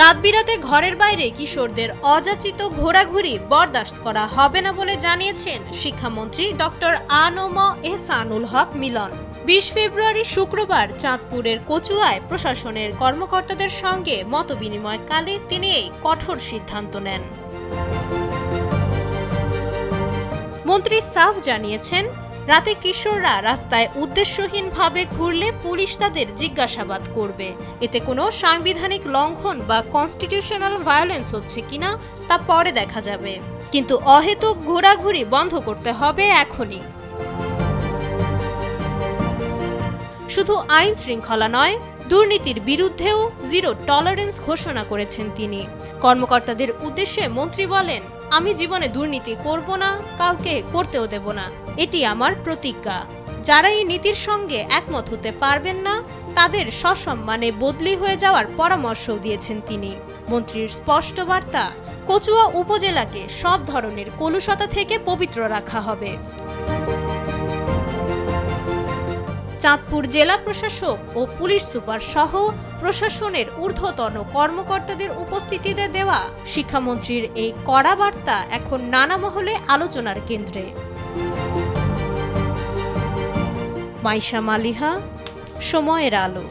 রাত বিরাতে ঘরের বাইরে কিশোরদের অযাচিত ঘোরাঘুরি বরদাস্ত করা হবে না বলে জানিয়েছেন শিক্ষামন্ত্রী ডক্টর আ.ন.ম এহসানুল হক মিলন। 20 ফেব্রুয়ারি শুক্রবার চাঁদপুরের কচুয়ায় প্রশাসনের কর্মকর্তাদের সঙ্গে মতবিনিময়কালে তিনি এই কঠোর সিদ্ধান্ত নেন। মন্ত্রী সাফ জানিয়েছেন, রাতে কিশোররা রাস্তায় উদ্দেশ্যহীনভাবে ঘুরলে পুলিশ তাদের জিজ্ঞাসাবাদ করবে। এতে কোনো সাংবিধানিক লঙ্ঘন বা কনস্টিটিউশনাল ভায়োলেন্স হচ্ছে কিনা তা পরে দেখা যাবে, কিন্তু অহেতুক ঘোরাঘুরি বন্ধ করতে হবে এখনই। শুধু আইন শৃঙ্খলা নয়, দুর্নীতির বিরুদ্ধেও জিরো টলারেন্স ঘোষণা করেছেন তিনি। কর্মকর্তাদের উদ্দেশ্যে মন্ত্রী বলেন, আমি জীবনে দুর্নীতি করব না, কাউকে করতেও দেব না, এটি আমার প্রতিজ্ঞা। যারা এই নীতির সঙ্গে একমত হতে পারবেন না তাদের সসম্মানে বদলি হয়ে যাওয়ার পরামর্শও দিয়েছেন তিনি। মন্ত্রীর স্পষ্ট বার্তা, কচুয়া উপজেলাকে সব ধরনের কলুষতা থেকে পবিত্র রাখা হবে। চাঁদপুর জেলা প্রশাসক ও পুলিশ সুপার সহ প্রশাসনের ঊর্ধ্বতন কর্মকর্তাদের উপস্থিতিতে দেওয়া শিক্ষামন্ত্রীর এই কড়া বার্তা এখন নানা মহলে আলোচনার কেন্দ্রে। মাইশা মালিহা, সময়ের আলো।